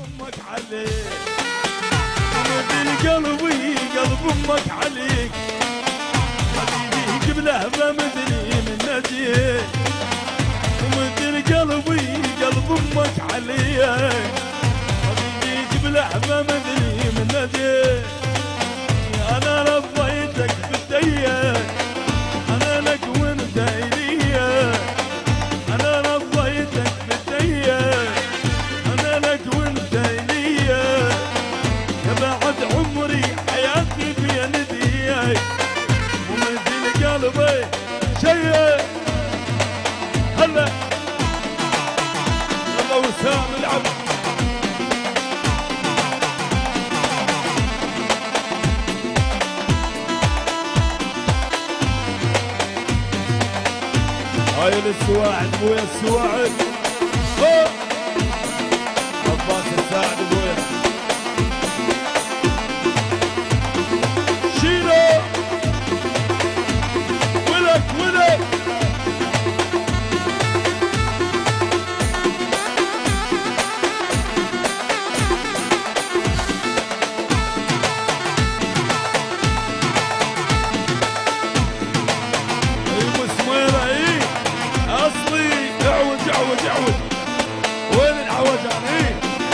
امك عليك ومدري قلبي قلب امك عليك حبيبي قبله ما مدري من ناديك ومدري قلبي قلب امك عليك حبيبي قبله ما مدري من ناديك انا ربيتك بديك انا لك وانت الي انا ربيتك بديك انا لك وانت الي يا بعد عمري حياتي بيديك ومثل قلبي شيء هلا يلا وسام العب هاي للسواعد بويا السواعد عباس الساعد بويا شيلو ولك ولك عوج وين العوجان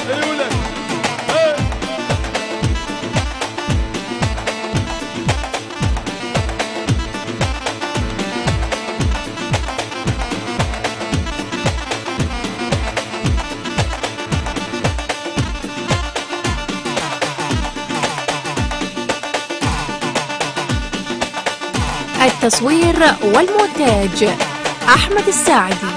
اي ولد التصوير والمونتاج أحمد الساعدي.